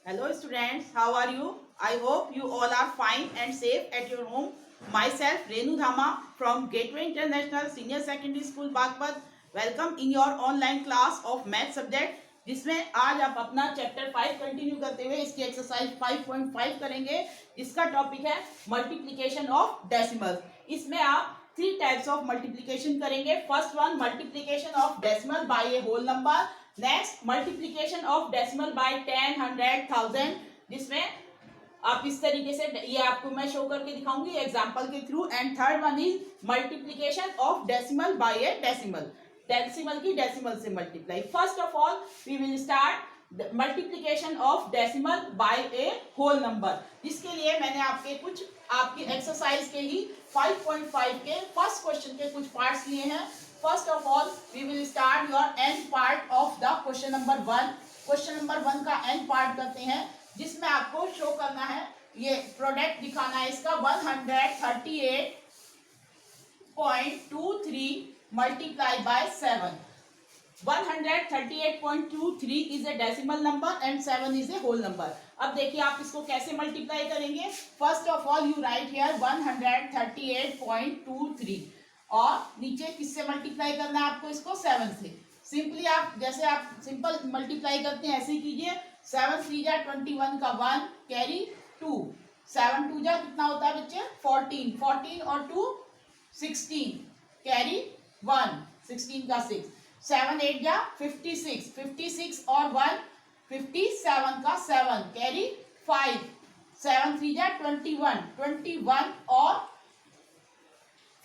Hello students, how are you? I hope you all are fine and safe at your home. Myself Renu Dhama from Gateway International Senior Secondary School Bagpat. Welcome in your online class of math subject जिसमें आज आप अपना chapter 5 continue करते हुए इसकी exercise 5.5 करेंगे। इसका topic है मल्टीप्लिकेशन ऑफ डेसिमल। इसमें आप 3 टाइप्स ऑफ मल्टीप्लिकेशन करेंगे। First one multiplication of decimal by a whole number, next multiplication of decimal by 10, 100, 1000, जिसमें आप इस तरीके से ये आपको मैं शो करके दिखाऊंगी एग्जांपल के through. And third one is multiplication of decimal by a decimal, decimal की डेसिमल से multiply. First of all we will start multiplication of decimal by a whole number, जिसके लिए मैंने आपकी एक्सरसाइज के ही 5.5 के फर्स्ट क्वेश्चन के कुछ पार्ट्स लिए हैं। First of all, we will start your end part of the question number 1. Question number 1 का end part करते हैं, जिसमें आपको शो करना है, ये प्रोडक्ट दिखाना है इसका 138.23 multiplied by 7. 138.23 is a decimal number and 7 is a whole number. अब देखिए आप इसको कैसे मल्टीप्लाई करेंगे। First of all you right here 138.23 और नीचे किससे मल्टीप्लाई करना है आपको इसको 7 से। सिंपली आप जैसे आप सिंपल मल्टीप्लाई करते हैं ऐसे ही कीजिए। 7 3 जा 21 का 1 कैरी 2, 7 2 जा कितना होता है बच्चे 14, 14 और 2 16 कैरी 1, 16 का 6, 7 8 जा 56, 56 और 1 57 का 7 कैरी 5, 7 3 जा 21, 21 और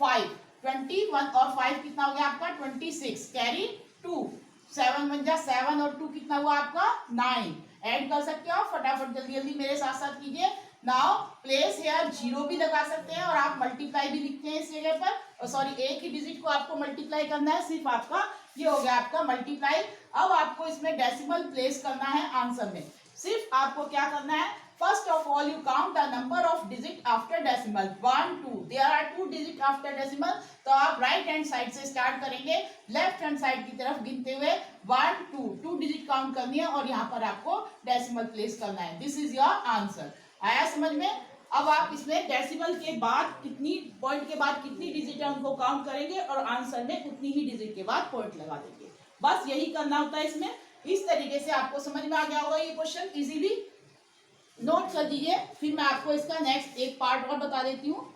5, 21 और 5 कितना हो गया आपका 26 कैरी 2, 7 1 जा 7 और 2 कितना हुआ आपका 9। ऐड कर सकते हो फटाफट जल्दी जल्दी मेरे साथ साथ कीजिए। नाउ प्लेस हेयर 0 भी लगा सकते हैं और आप मल्टीप्लाई भी लिखते हैं इस जगह पर, और सॉरी एक ही डिजिट को आपको मल्टीप्लाई करना है, सिर्फ आपका ये हो गया आपका मल्टीप्लाई। अब आपको इसमें डेसिमल प्लेस करना है आंसर में। सिर्फ आपको क्या करना है, first of all you count the number of digit after decimal 1 2, there are 2 digit after decimal। तो आप राइट हैंड साइड से स्टार्ट करेंगे, लेफ्ट हैंड साइड की तरफ गिनते हुए 1 2 डिजिट काउंट करनी है और यहाँ पर आपको डेसिमल प्लेस करना है। This is your answer. आया समझ में? अब आप इसमें डेसिमल के बाद कितनी पॉइंट के बाद कितनी डिजिट है उनको काउंट करेंगे और आंसर में उतनी ही डिजिट के बाद पॉइंट लगा देंगे। बस यही करना होता है इसमें। इस तरीके से आपको समझ में आ गया होगा ये क्वेश्चन। इजीली नोट कर दीजिए, फिर मैं आपको इसका नेक्स्ट एक पार्ट और बता देती हूँ।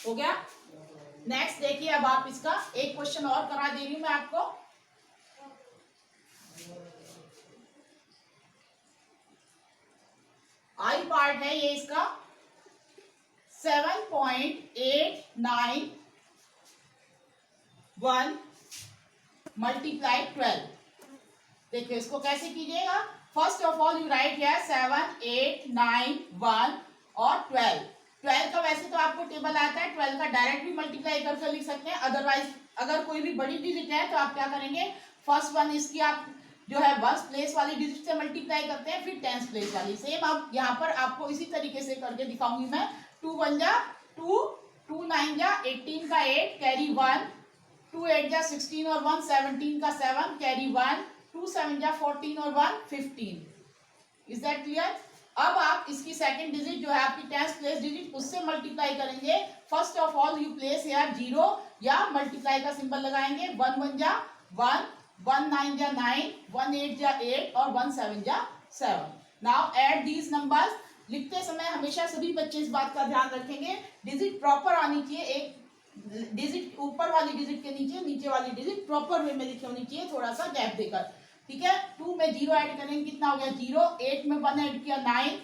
हो गया? नेक्स्ट देखिए, अब आप इसका एक क्वेश्चन और करा दे रही हूं मैं आपको। आई पार्ट है ये इसका 7.891 मल्टीप्लाई 12। देखिए इसको कैसे कीजिएगा। First of all you right here 7 8 9 1 और 12। 12 का वैसे तो आपको टेबल आता है, 12 का डायरेक्ट भी मल्टीप्लाई करके लिख सकते हैं। अदरवाइज अगर कोई भी बड़ी डिजिट है तो आप क्या करेंगे, फर्स्ट वन इसकी आप जो है 1 प्लेस वाली डिजिट से मल्टीप्लाई करते हैं, फिर 10 प्लेस वाली। सेम अब यहाँ पर आपको इसी तरीके से करके दिखाऊंगी मैं। 2 1 जा 2, 2 9 जा 18 का 8 कैरी 1, 2 8 जा 16 और 1 17 का 7 कैरी 1, 2 7 जा 14 और 1 15। Is that clear? अब आप इसकी सेकंड डिजिट जो है आपकी 10th प्लेस डिजिट उससे मल्टीप्लाई करेंगे। First of all you place here 0 या मल्टीप्लाई का सिंबल लगाएंगे। 1 1 जा 1, 1 9 जा 9, 1 8 जा 8 और 1 7 जा 7। Now add these numbers. लिखते समय हमेशा सभी बच्चे इस बात का ध्यान रखेंगे, डिजिट प्रॉपर आनी चाहिए। एक डिजिट ऊपर वाली डिजिट के नीचे, नीचे वाली डिजिट प्रॉपर वे में लिखी होनी चाहिए, थोड़ा सा गैप देकर। ठीक है, 2 में 0 ऐड करेंगे कितना हो गया 0, 8 में 1 ऐड किया 9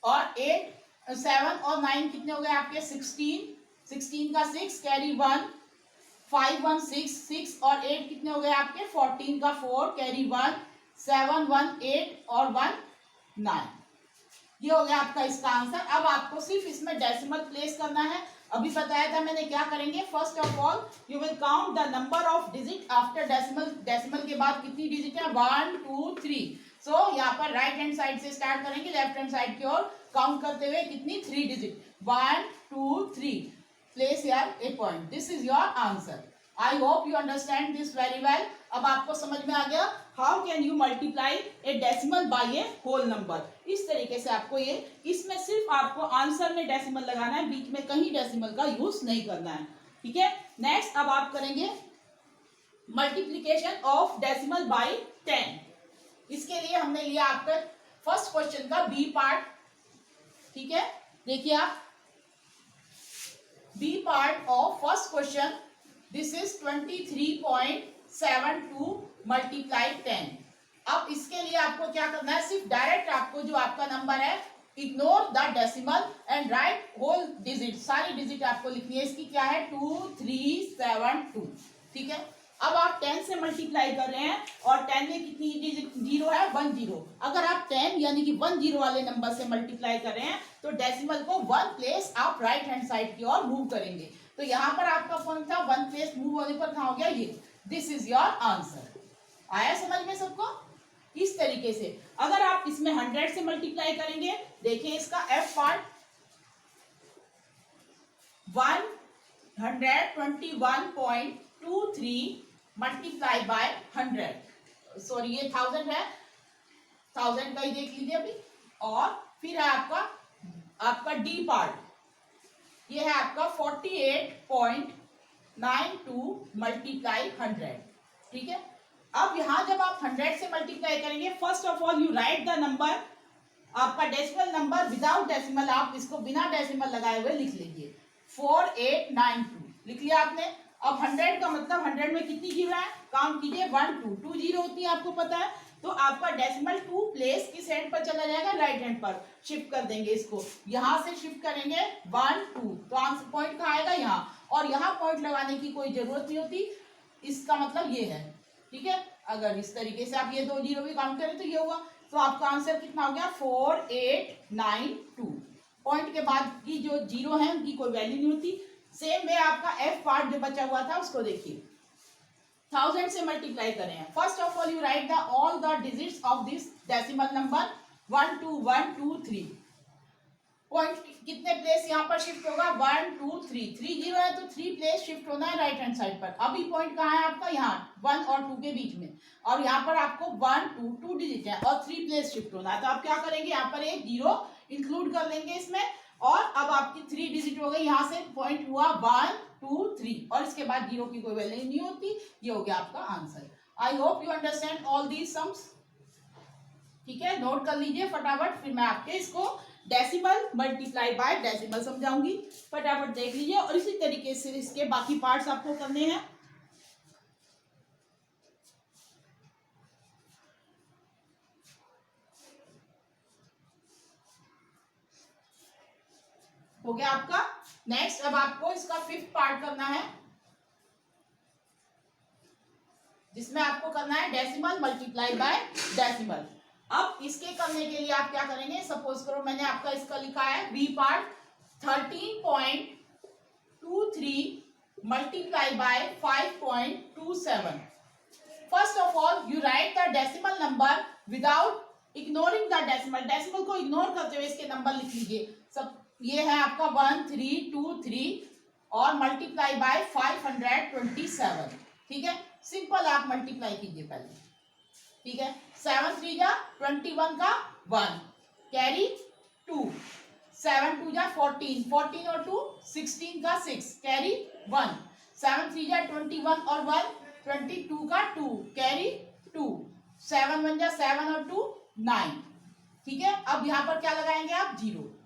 और 8 7 और 9 कितने हो गए आपके 16, 16 का 6 कैरी 1, 5 1 6 6 और 8 कितने हो गए आपके 14 का 4 कैरी 1, 7 1 8 और 1 9। ये हो गया आपका इसका आंसर। अब आपको सिर्फ इसमें डेसिमल प्लेस करना है। अभी बताया था मैंने क्या करेंगे। First of all you will count the number of digit after decimal. Decimal के बाद कितनी डिजिट है 1 2 3। सो यहाँ पर राइट हैंड साइड से स्टार्ट करेंगे, लेफ्ट हैंड साइड की ओर काउंट करते हुए कितनी 3 digit 1 2 3। place here a point. This is your answer. I hope you understand this very well. अब आपको समझ में आ गया how can you multiply a decimal by a whole number. इस तरीके से आपको ये, इसमें सिर्फ आपको आंसर में डेसिमल लगाना है, बीच में कहीं डेसिमल का यूज नहीं करना है. ठीक है. नेक्स्ट अब आप करेंगे मल्टीप्लीकेशन ऑफ डेसिमल बाय 10. इसके लिए हमने लिया आपका फर्स्ट क्वेश्चन का बी पार्ट. ठीक है. देखिए आप B part of first question. This is 23.72 multiply 10. अब इसके लिए आपको क्या करना है, सिर्फ डायरेक्ट आपको जो आपका नंबर है ignore the decimal and write whole digit. सारी डिजिट आपको लिखनी है. इसकी क्या है 2372. ठीक है. अब आप 10 से मल्टीप्लाई कर रहे हैं और 10 में कितनी डिजिट जीरो है 10. अगर आप 10 यानी कि 10 वाले नंबर से मल्टीप्लाई कर रहे हैं तो डेसिमल को 1 प्लेस आप राइट हैंड साइड की ओर मूव करेंगे. तो यहाँ पर आपका पॉइंट था 1 प्लेस मूव होने पर कहाँ हो गया ये. This is your answer. आया समझ में सबको. इस तरीके से अगर आप इसमें 100 से मल्टीप्लाई करेंगे, देखिए इसका F part 121.23 multiply by 100. Sorry ये 1000 है, 1000 का ही देख लीजिए अभी. और फिर है आपका डी पार्ट. ये है आपका 48.92 मल्टीप्लाई 100. ठीक है. अब यहां जब आप 100 से मल्टीप्लाई करेंगे, first of all you write the number. आपका डेसिमल नंबर विदाउट डेसिमल, आप इसको बिना डेसिमल लगाए हुए लिख लीजिए. 4892 लिख लिया आपने. अब 100 का मतलब 100 में कितनी जीरो है, काउंट कीजिए 1 2 जीरो होती है, आपको पता है. तो आपका डेसिमल 2 प्लेस किस हैंड पर चला जाएगा, राइट हैंड पर. शिफ्ट कर देंगे इसको, यहां से शिफ्ट करेंगे 1 2, तो आंसर पॉइंट कहाँ आएगा यहाँ. और यहाँ पॉइंट लगाने की कोई जरूरत नहीं होती. इसका मतलब ये है. ठीक है. अगर इस तरीके से आप ये 2 जीरो भी काउंट करें तो ये हुआ. तो आपका आंसर कितना हो गया 4892. पॉइंट के बाद की जो जीरो है उनकी कोई वैल्यू नहीं होती. सेम वे आपका एफ पार्ट जो बचा हुआ था उसको देखिए. 1000 से मल्टीप्लाई करें हैं. First of all you write the all the digits of this decimal number 1 2 1 2 3. Point कितने प्लेस यहाँ पर शिफ्ट होगा 1 2 3. 3 जीरो है तो 3 प्लेस शिफ्ट होना है राइट हैंड साइड पर. अभी पॉइंट कहाँ है आपका, यहाँ 1 और 2 के बीच में. और यहाँ पर आपको 1 2 डिजिट है और 3 प्लेस शिफ्ट होना है. तो आप क्या करेंगे, यहाँ पर एक जीरो इंक्लूड कर लेंगे इसमें. और अब आपकी 3 डिजिट हो गई. यहाँ से पॉइंट हुआ 1 2 3 और इसके बाद जीरो की कोई वैल्यू नहीं होती. ये हो गया आपका answer. I hope you understand all these sums. ठीक है. नोट कर लीजिए फटाफट, फिर मैं आपके इसको डेसिमल मल्टीप्लाई बाय डेसिमल समझाऊंगी. फटाफट देख लीजिए और इसी तरीके से इसके बाकी पार्ट्स आपको करने हैं. हो गया आपका. नेक्स्ट अब आपको इसका 5th पार्ट करना है, जिसमें आपको करना है डेसिमल मल्टीप्लाई बाय डेसिमल. अब इसके करने के लिए आप क्या करेंगे, सपोज करो मैंने आपका इसका लिखा है B part 13.23 multiply by 5.27. First of all you write the decimal number without ignoring the decimal. Decimal को इग्नोर करते हुए इसके नंबर लिख लीजिए. सब ये है आपका 1323 और मल्टीप्लाई बाय 527. ठीक है. सिंपल आप मल्टीप्लाई कीजिए पहले. ठीक है. 7 3 जा 21 का 1 कैरी 2, 7 2 जा 14, 14 और 2 16 का 6 कैरी 1, 7 3 जा 21 और 1 22 का 2 कैरी 2, 7 1 जा 7 और 2 9. ठीक है. अब यहाँ पर क्या लगाएंगे आप, जीरो.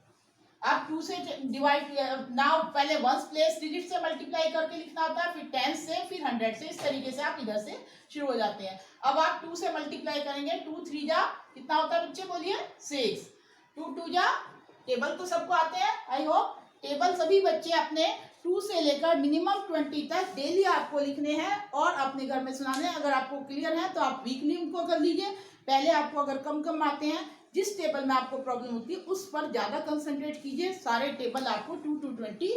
अब 2 से डिवाइड नाउ पहले 1 प्लेस डिजिट से मल्टीप्लाई करके लिखना होता है, फिर 10 से, फिर 100 से. इस तरीके से आप इधर से शुरू हो जाते हैं. अब आप 2 से मल्टीप्लाई करेंगे. 2 3 जा कितना होता है बच्चे बोलिए 6. 2 2 जा, टेबल तो सबको आते हैं आई होप. टेबल सभी बच्चे अपने 2 से लेकर मिनिमम 20 तक डेली आपको लिखने हैं और अपने घर में सुनाने हैं. अगर आपको क्लियर है तो आप वीकली उनको कर लीजिए. पहले आपको अगर कम कम आते हैं, जिस टेबल में आपको प्रॉब्लम होती है उस पर ज्यादा कंसंट्रेट कीजिए. सारे टेबल आपको 2 to 20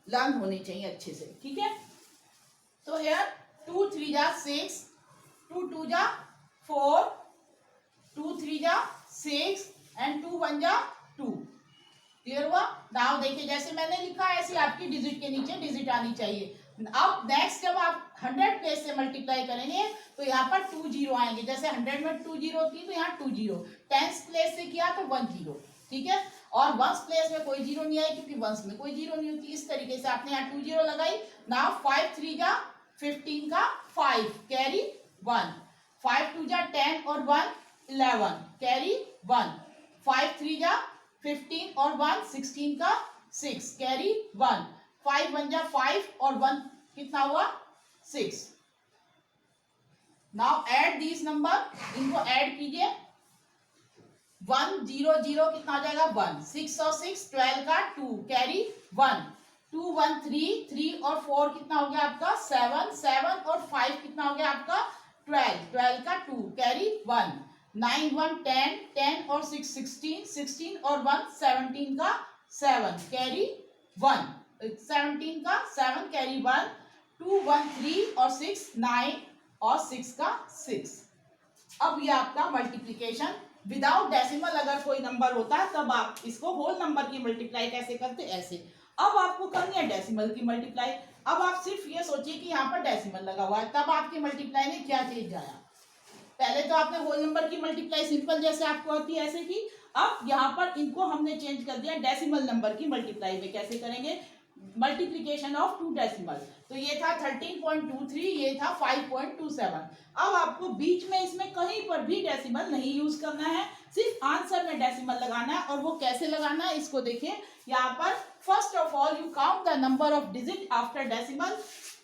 लर्न होने चाहिए अच्छे से. ठीक है. तो हेयर 2 3 जा 6, 2 2 जा 4, 2 3 जा 6 एंड 2 1 जा 2. क्लियर हुआ? नाउ देखिए जैसे मैंने लिखा है ऐसे आपकी डिजिट के नीचे डिजिट आनी चाहिए। अब नेक्स्ट जब आप 100 प्लेस से मल्टीप्लाई करेंगे तो यहाँ पर 2 जीरो आएंगे। जैसे 100 में 2 जीरो थी तो यहाँ 2 जीरो। 10th प्लेस से किया तो 1 जीरो, ठीक है। और 1st प्लेस में कोई जीरो नहीं आई क्योंकि 1st में कोई जीरो नहीं होती। इस तरीके से आपने यहाँ 2 जीरो लगाई। नाउ 5 3 जा 15 का 5 कैरी 1, 5 2 जा 10 और 1 11 कैरी 1, 5 3 जा 15 और 1 16 का 6 कैरी 1, 5 1 जा 5 और 1 कितना हुआ 6। नाउ ऐड दीज नंबर, इनको ऐड कीजिए। 1 0 0 कितना हो जाएगा 1, 6 और 6 12 का 2 कैरी 1, 2 1 3 3 और 4 कितना हो गया आपका 7, 7 और 5 कितना हो गया आपका 12, 12 का 2 कैरी 1, 9 1 10, 10 और 6 16, 16 और 1 17 का 7 कैरी 1, 17 का 7 कैरी 1, 2 1 3 और 6 9 और 6 का 6। अब ये आपका मल्टीप्लीकेशन विदाउट डेसिमल अगर कोई नंबर होता है तब आप इसको होल नंबर की मल्टीप्लाई कैसे करते, ऐसे। अब आपको करनी है डेसिमल की मल्टीप्लाई। अब आप सिर्फ ये सोचिए कि यहाँ पर डेसिमल लगा हुआ है, तब आपकी मल्टीप्लाई में क्या चेंज आया। पहले तो आपने होल नंबर की मल्टीप्लाई सिंपल जैसे आपको होती है ऐसे की। अब यहाँ पर इनको हमने चेंज कर दिया डेसिमल नंबर की मल्टीप्लाई में। कैसे करेंगे, मल्टीप्लीकेशन ऑफ 2 डेसिमल। तो ये था 13.23, ये था 5.27। अब आपको बीच में इसमें कहीं पर भी डेसिमल नहीं यूज करना है, सिर्फ आंसर में डेसिमल लगाना है। और वो कैसे लगाना है इसको देखिए यहाँ पर। First of all you count the number of digit after decimal.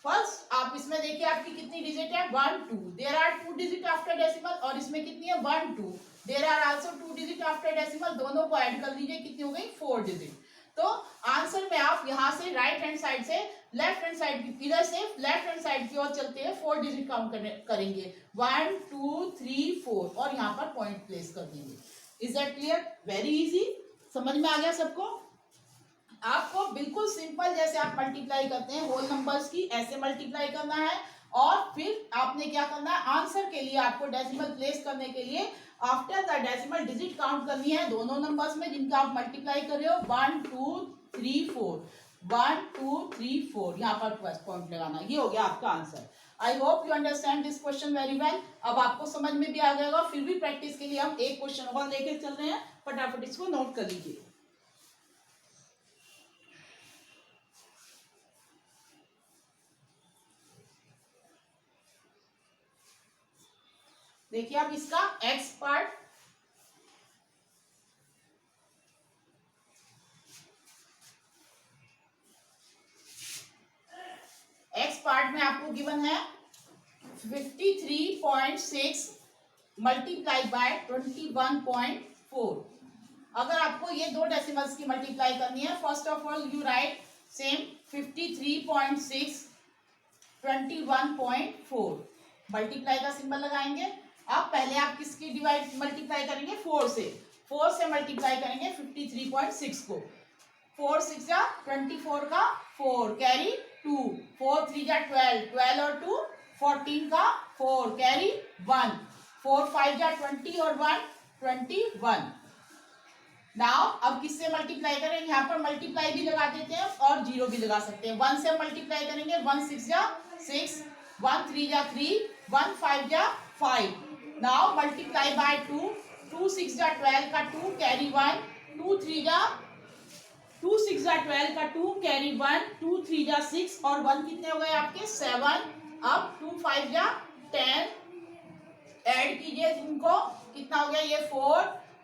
First आप इसमें देखिए आपकी कितनी डिजिट है 1 2, there are 2 digit after decimal. और इसमें कितनी है 1 2, there are also 2 digit after decimal. दोनों को ऐड कर दीजिए, कितनी हो गई 4 डिजिट। तो आंसर में आप यहाँ से राइट हैंड साइड से लेफ्ट हैंड साइड की, इधर से लेफ्ट हैंड साइड की ओर चलते हैं 4 डिजिट काउंट करेंगे 1 2 3 4 और यहाँ पर पॉइंट प्लेस कर देंगे। Is that clear? Very easy, समझ में आ गया सबको? आपको बिल्कुल सिंपल जैसे आप मल्टीप्लाई करते हैं होल नंबर्स की, ऐसे मल्टीप्लाई करना है। और फिर आपने क्या करना है, आंसर के लिए आपको डेसिमल प्लेस करने के लिए after the decimal digit count करनी है दोनों नंबर्स में जिनका आप मल्टीप्लाई कर रहे हो। 1 2 3 4, 1 2 3 4, यहाँ पर प्लस पॉइंट लगाना। ये हो गया आपका answer. I hope you understand this question very well. अब आपको समझ में भी आ गया। फिर भी प्रैक्टिस के लिए हम एक क्वेश्चन और लेके चल रहे हैं, फटाफट इसको नोट कर लीजिए। देखिए अब इसका एक्स पार्ट, एक्स पार्ट में आपको गिवन है 53.6 मल्टीप्लाई बाय 21.4। अगर आपको ये दो डेसिमल्स की मल्टीप्लाई करनी है, first of all you right same 53.6 21.4, multiply का सिंबल लगाएंगे। अब पहले आप किसकी डिवाइड मल्टीप्लाई करेंगे 4 से, 4 से मल्टीप्लाई करेंगे 53.6 को। 4 6 जा 24 का 4 कैरी 2, 4 3 जा 12, 12 और 2 14 का 4 कैरी 1, 4 5 जा 20 और 1 21। नाउ अब किससे मल्टीप्लाई करेंगे, यहाँ पर मल्टीप्लाई भी लगा देते हैं और जीरो भी लगा सकते हैं। 1 से मल्टीप्लाई करेंगे 1 6 जा 6, 1 3 जा 3, 1 5 जा 5। नाउ मल्टीप्लाई बाय 2, 2 6 जा 12 का 2 कैरी 1, 2 3 जा 2 6 जा 12 का 2 कैरी 1, 2 3 जा 6 और 1 कितने हो गए आपके 7। अब 2 5 जा 10, ऐड कीजिए इनको, कितना हो गया ये 4,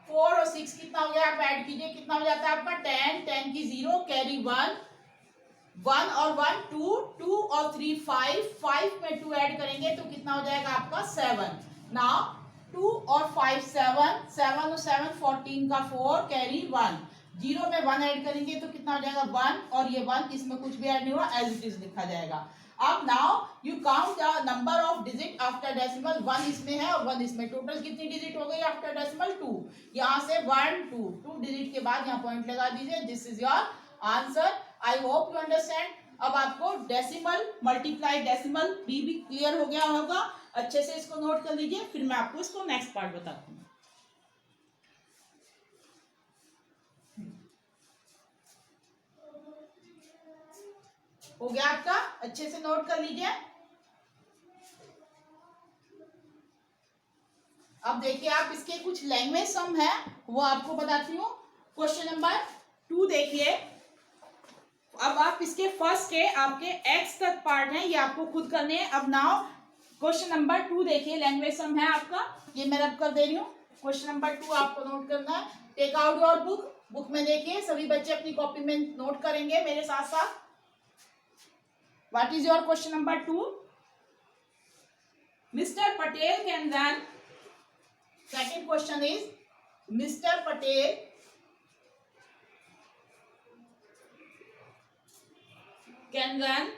4 और 6 कितना हो गया, आप ऐड कीजिए कितना हो जाता है आपका 10, 10 की 0 कैरी 1, 1 और 1 2, 2 और 3 5, 5 में 2 ऐड करेंगे तो कितना हो जाएगा आपका 7। नाउ 2 और 5 7, 7 और 7 14 का 4 कैरी 1, 0 में 1 ऐड करेंगे तो कितना हो जाएगा 1 और ये 1, इसमें कुछ भी ऐड नहीं हुआ, एज इट इज लिखा जाएगा। अब now you count the number of digit after decimal. 1 इसमें है और 1 इसमें, टोटल कितनी डिजिट हो गई आफ्टर डेसिमल 2। यहाँ से 1 2 डिजिट के बाद यहाँ पॉइंट लगा दीजिए। This is your answer. I hope you understand. अब आपको डेसिमल मल्टीप्लाई डेसिमल भी क्लियर हो गया होगा। अच्छे से इसको नोट कर लीजिए, फिर मैं आपको इसको नेक्स्ट पार्ट बताती हूँ। हो गया आपका, अच्छे से नोट कर लीजिए। अब देखिए आप इसके कुछ लैंग्वेज सम है वो आपको बताती हूँ। क्वेश्चन नंबर 2 देखिए। अब आप इसके फर्स्ट के आपके एक्स तक पार्ट है, ये आपको खुद करने हैं। अब नाउ क्वेश्चन नंबर 2 देखिए, लैंग्वेज सम है आपका, ये मैं रब कर दे रही हूँ। क्वेश्चन नंबर 2 आपको नोट करना है। Take out your book, book में देखिए, सभी बच्चे अपनी कॉपी में नोट करेंगे मेरे साथ साथ। What is your question number 2? Mister Patel can run. Second question is mister Patel can run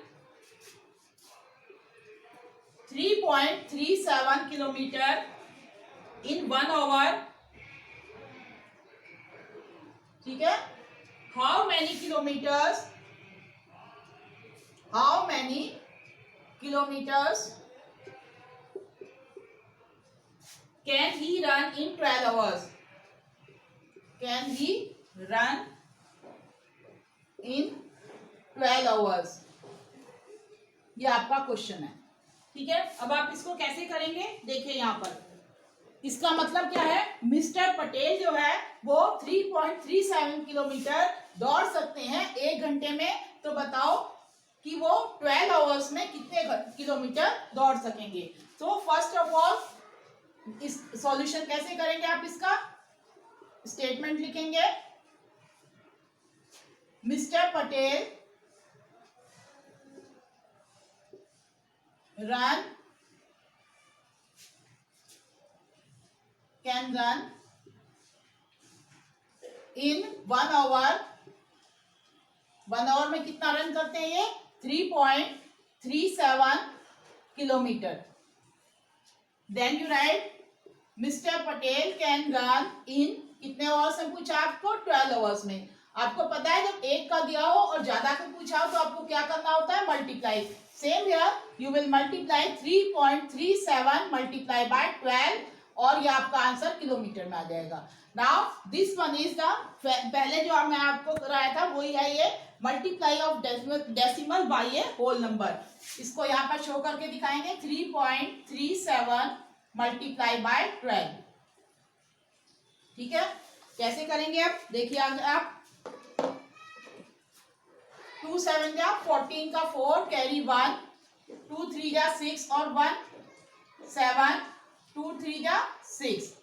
3.37 kilometre in 1 hour. ठीक है, how many kilometres can he run in 12 hours? Can he run in 12 hours? ये आपका question है। ठीक है, अब आप इसको कैसे करेंगे देखिए यहाँ पर। इसका मतलब क्या है, मिस्टर पटेल जो है वो 3.37 किलोमीटर दौड़ सकते हैं 1 घंटे में। तो बताओ कि वो 12 आवर्स में कितने किलोमीटर दौड़ सकेंगे। तो फर्स्ट ऑफ ऑल इस सॉल्यूशन कैसे करेंगे, आप इसका स्टेटमेंट लिखेंगे। Mister Patel can run in 1 hour। 1 hour में कितना रन करते हैं ये? 3.37 kilometre. Then you write mister Patel can run in कितने आवर्स में पूछा आपको? 12 आवर्स में। आपको पता है जब एक का दिया हो और ज्यादा का पूछा हो तो आपको क्या करना होता है? Multiply. Same here you will multiply 3.37 multiply by 12 और ये आपका आंसर किलोमीटर में आ जाएगा। Now this one is the, पहले जो मैं आपको कराया था वही है ये, multiply of decimal by a whole number. इसको यहाँ पर शो करके दिखाएंगे। 3.37 मल्टीप्लाई बाय 12। ठीक है, कैसे करेंगे आप देखिए। आप 2 7 जा 14 का 4 कैरी 1, 2 3 जा 6 और 1 7, 2 3 जा 6।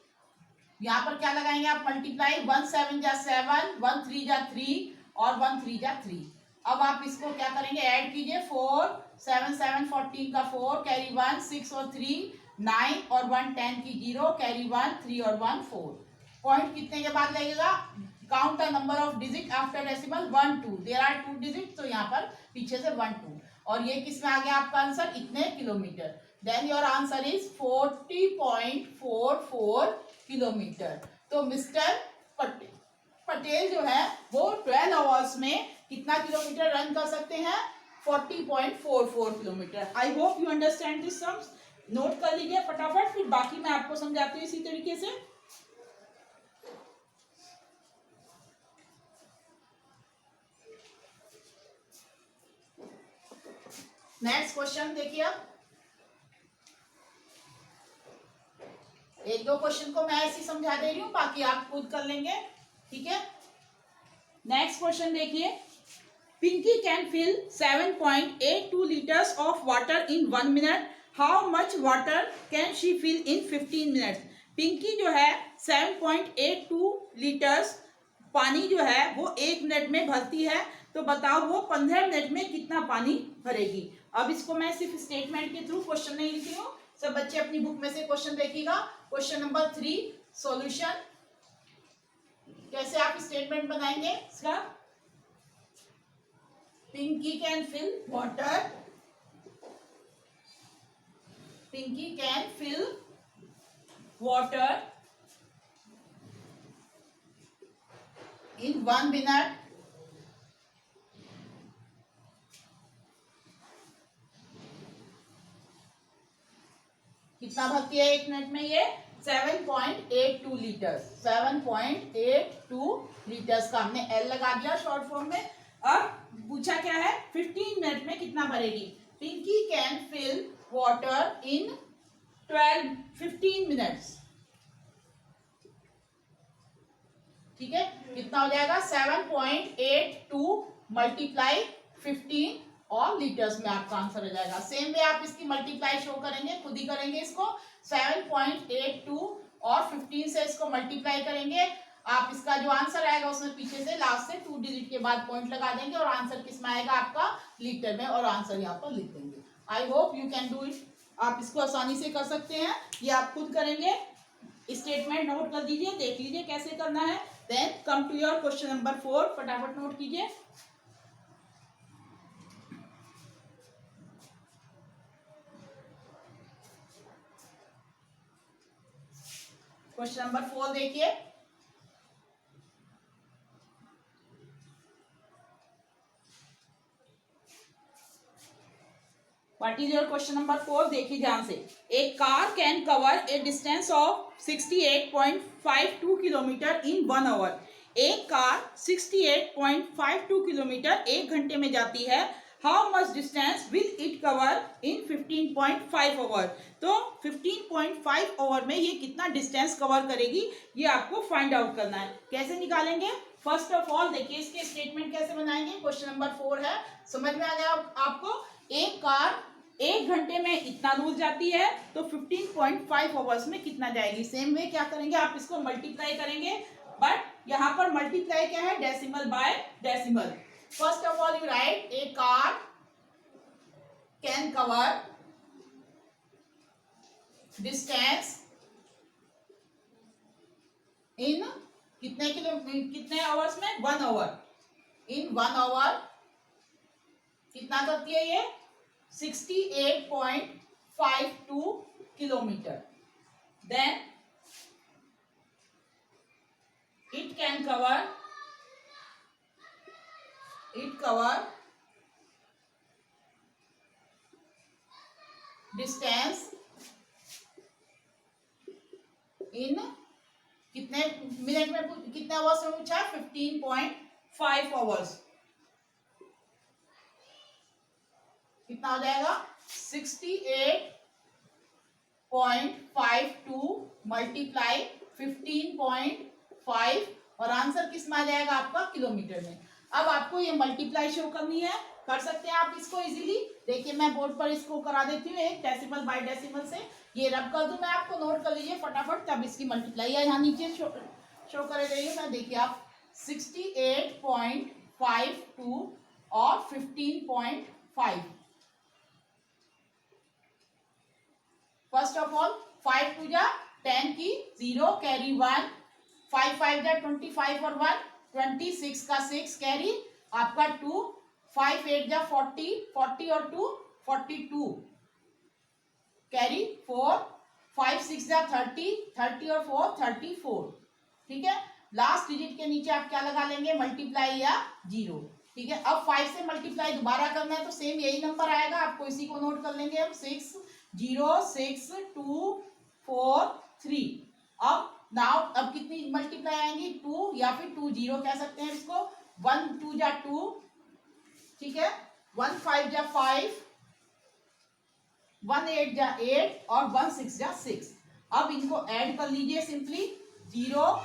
यहाँ पर क्या लगाएंगे आप? मल्टीप्लाई। 1 7 जा 7, 1 3 जा 3 और 1 3 जा 3। अब आप इसको क्या करेंगे? ऐड कीजिए। 4 7 7 14 का 4 कैरी 1 6 और 3 9 और 1 10 की 0 कैरी 1 3 और 1 4। पॉइंट कितने के बाद लगेगा? Count the number of digit after decimal 1 2। There are 2 digit, तो यहाँ पर पीछे से 1 2 और ये किस में आ गया आपका आंसर? इतने kilometre. Then your answer is 40.44 kilometre. तो मिस्टर पटेल जो है वो 12 आवर्स में कितना किलोमीटर रन कर सकते हैं? 40.44 kilometre. I hope you understand this sums. Note कर लीजिए फटाफट, फिर बाकी मैं आपको समझाती हूँ इसी तरीके से। नेक्स्ट क्वेश्चन देखिए। अब एक दो क्वेश्चन को मैं ऐसे समझा दे रही हूँ, बाकी आप खुद कर लेंगे। ठीक है, नेक्स्ट क्वेश्चन देखिए। Pinky can fill 7.82 litres of water in 1 minute. How much water can she fill in 15 minutes? Pinky जो है 7.82 लीटर्स पानी जो है वो 1 मिनट में भरती है। तो बताओ वो 15 मिनट में कितना पानी भरेगी। अब इसको मैं सिर्फ स्टेटमेंट के थ्रू, क्वेश्चन नहीं लिखी हूँ। सब बच्चे अपनी बुक में से क्वेश्चन देखिएगा। Question number 3 solution. कैसे आप स्टेटमेंट बनाएंगे इसका? Pinky can fill water, Pinky can fill water in 1 minute. कितना भरती है 1 मिनट में ये? 7.82 लीटर्स। 7.82 लीटर्स का हमने एल लगा दिया शॉर्ट फॉर्म में। अब पूछा क्या है 15 मिनट में कितना भरेगी। Pinky can fill water in 15 minutes. ठीक है, कितना हो जाएगा 7.82 मल्टीप्लाई 15 और लीटर्स में आपका आंसर हो जाएगा। सेम वे आप इसकी मल्टीप्लाई शो करेंगे, खुद ही करेंगे इसको। 7.82 और 15 से इसको मल्टीप्लाई करेंगे। आप इसका जो आंसर आएगा उसमें पीछे से लास्ट से 2 डिजिट के बाद पॉइंट लगा देंगे और आंसर किस में आएगा आपका लीटर में, और आंसर यहाँ पर लिख देंगे। I hope you can do it. आप इसको आसानी से कर सकते हैं, ये आप खुद करेंगे। स्टेटमेंट नोट कर दीजिए, देख लीजिए कैसे करना है। Then come to your question number 4, फटाफट नोट कीजिए। क्वेश्चन नंबर 4 देखिए। What is your question number 4, देखिए ध्यान से। A car can cover a distance of 68.52 kilometre in 1 hour. एक कार 68.52 किलोमीटर 1 घंटे में जाती है। How much distance will it cover in 15.5 hour. तो 15.5 आवर में ये कितना डिस्टेंस कवर करेगी, ये आपको फाइंड आउट करना है। कैसे निकालेंगे, फर्स्ट ऑफ ऑल देखिए इसके स्टेटमेंट कैसे बनाएंगे। क्वेश्चन नंबर 4 है, समझ में आ गया आपको। एक कार 1 घंटे में इतना दूर जाती है, तो 15.5 आवर्स में कितना जाएगी। सेम वे क्या करेंगे, आप इसको मल्टीप्लाई करेंगे, बट यहाँ पर मल्टीप्लाई क्या है, decimal by decimal. First of all you write a car can cover distance in कितने आवर्स में, 1 आवर। इन 1 आवर कितना करती है ये, 68.52 kilometre. Then it can cover distance in कितने मिनट में, कितने आवर्स में पूछा, 15.5 आवर्स। कितना हो जाएगा 68.52 मल्टीप्लाई 15.5 और आंसर किस में आ जाएगा आपका, किलोमीटर में। अब आपको ये मल्टीप्लाई शो करनी है, कर सकते हैं आप इसको इजीली। देखिए मैं बोर्ड पर इसको करा देती हूँ एक डेसिमल बाय डेसिमल से। ये रब कर दूं मैं, आपको नोट कर लीजिए फटाफट, तब इसकी मल्टीप्लाई है यहाँ नीचे शो करे रहिए। मैं देखिए आप 68.52 और 15.5। फर्स्ट ऑफ ऑल 5 टू जा 10 की 0 कैरी 1, 5 5 जा 25 और 1 26 का 6 कैरी आपका 2, 5 8 जा 40, 40 और 2 42 कैरी 4, 5 6 जा 30, 30 और 4 34। ठीक है, लास्ट डिजिट के नीचे आप क्या लगा लेंगे, मल्टीप्लाई या 0। ठीक है, अब 5 से मल्टीप्लाई दोबारा करना है तो सेम यही नंबर आएगा, आपको इसी को नोट कर लेंगे हम। 6 0 6 2 4 3। अब नाउ अब कितनी मल्टीप्लाई आएंगी, 2 या फिर 2 0 कह सकते हैं इसको। 1 2 जा 2, ठीक है, 1 5 जा 5, 1 8 जा 8 और 1 6 जा 6। अब इनको ऐड कर लीजिए सिंपली, 0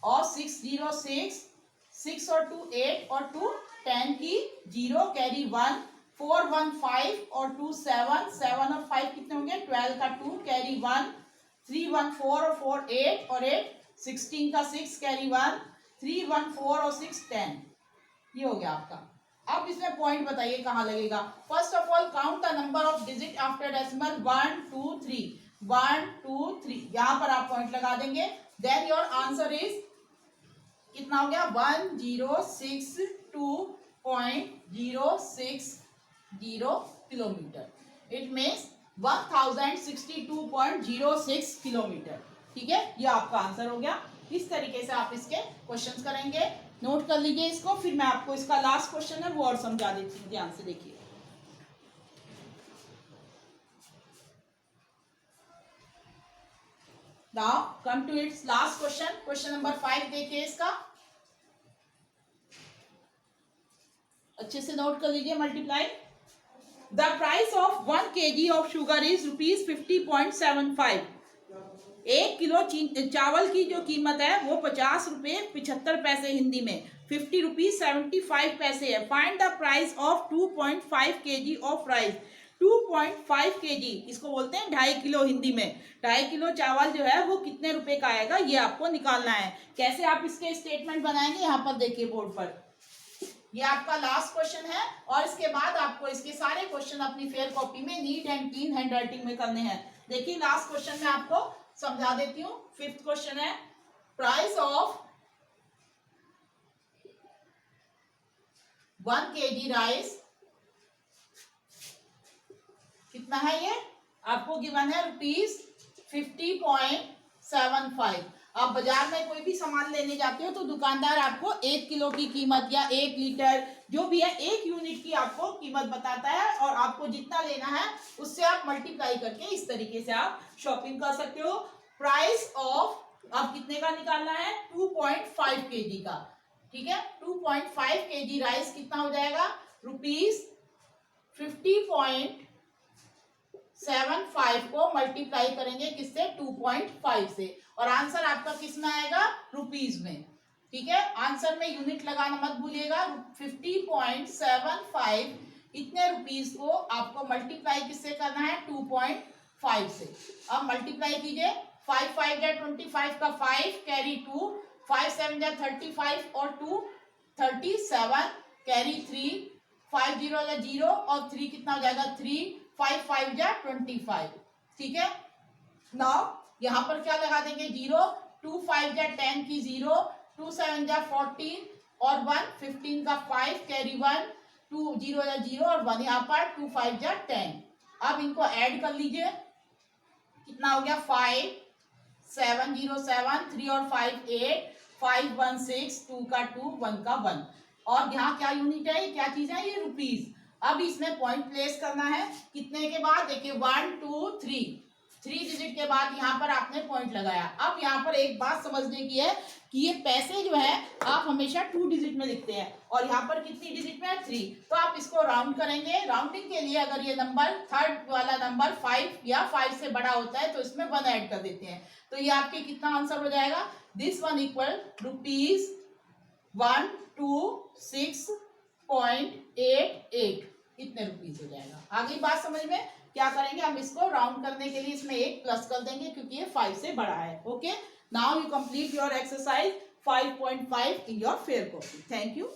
और 6 0 6, 6 और 2 8 और 2 10 की 0 कैरी 1, 4 1 5 और 2 7, 7 और 5 कितने होंगे 12 का 2 कैरी 1, 3 1 4 और 4 8 और 8 16 का 6 कैरी 1, 3 1 4 और 6 10। ये हो गया आपका। अब इसमें पॉइंट बताइए कहाँ लगेगा। First of all count the number of digit after decimal 1 2 3, 1 2 3, यहाँ पर आप पॉइंट लगा देंगे। देन योर आंसर इज कितना हो गया 1062.060 किलोमीटर। It means 1062.06 kilometre. ठीक है, ये आपका आंसर हो गया। इस तरीके से आप इसके क्वेश्चंस करेंगे, नोट कर लीजिए इसको। फिर मैं आपको इसका लास्ट क्वेश्चन है वो और समझा देती हूँ, ध्यान से देखिए। Now come to its last question, question number 5 देखिए इसका। अच्छे से नोट कर लीजिए multiply. The price of 1 kg of sugar is ₹50.75। 1 kilo चावल की जो कीमत है वो 50 रुपये 75 पैसे, हिंदी में 50 रुपीज 75 पैसे है। Find the price of 2.5 kg of rice. 2.5 kg इसको बोलते हैं 2.5 किलो, हिंदी में 2.5 किलो चावल जो है वो कितने रुपए का आएगा, ये आपको निकालना है। कैसे आप इसके स्टेटमेंट बनाएंगे, यहाँ पर देखिए बोर्ड पर, ये आपका लास्ट क्वेश्चन है और इसके बाद आपको इसके सारे क्वेश्चन अपनी फेयर कॉपी में neat and clean hand writing में करने हैं। देखिए लास्ट क्वेश्चन में आपको समझा देती हूँ। 5th क्वेश्चन है, प्राइस ऑफ 1 kg राइस कितना है, ये आपको गिवन है ₹50.75। आप बाजार में कोई भी सामान लेने जाते हो तो दुकानदार आपको 1 किलो की कीमत या 1 लीटर जो भी है 1 यूनिट की आपको कीमत बताता है और आपको जितना लेना है उससे आप मल्टीप्लाई करके इस तरीके से आप शॉपिंग कर सकते हो। प्राइस ऑफ अब कितने का निकालना है, 2.5 kg का, ठीक है। 2.5 kg राइस कितना हो जाएगा, ₹50.75 को मल्टीप्लाई करेंगे किससे, 2.5 से, और आंसर आपका किस में आएगा, रुपीज में, ठीक है। आंसर में यूनिट लगाना मत भूलिएगा। 50.75 इतने रुपीज को आपको मल्टीप्लाई किससे करना है, 2.5 से। अब मल्टीप्लाई कीजिए, 5 5 जा 25 का 5 कैरी 2, 5 7 जा 35 और 2 37 कैरी 3, 5 0 जा 0 और 3 कितना हो जाएगा 3, 5 5 जा 25, ठीक है। नाउ यहाँ पर क्या लगा देंगे 0, 2 5 जा 10 की 0, 2 7 जा 14 और 1 15 का 5 कैरी 1, 2 0 जा 0 और 1 यहाँ पर 2 5 जा 10। अब इनको ऐड कर लीजिए, कितना हो गया 5 7 0 7, 3 और 5 8, 5 1 6, 2 का 2, 1 का 1, और यहाँ क्या यूनिट है, क्या चीज है, ये रुपीज। अब इसमें पॉइंट प्लेस करना है, कितने के बाद, देखिए 1 2 3 डिजिट के बाद यहाँ पर आपने पॉइंट लगाया। अब यहाँ पर एक बात समझने की है कि ये पैसे जो है आप हमेशा 2 डिजिट में लिखते हैं और यहाँ पर कितनी डिजिट में है 3, तो आप इसको राउंड करेंगे। राउंडिंग के लिए अगर ये नंबर थर्ड वाला नंबर 5 या 5 से बड़ा होता है तो इसमें 1 ऐड कर देते हैं, तो ये आपके कितना आंसर हो जाएगा, दिस वन इक्वल ₹126.88, इतने रुपीज हो जाएगा। आगे बात समझ में, क्या करेंगे हम इसको राउंड करने के लिए इसमें 1 प्लस कर देंगे क्योंकि ये 5 से बड़ा है। Okay, now you complete your exercise 5.5 in your fair copy. Thank you.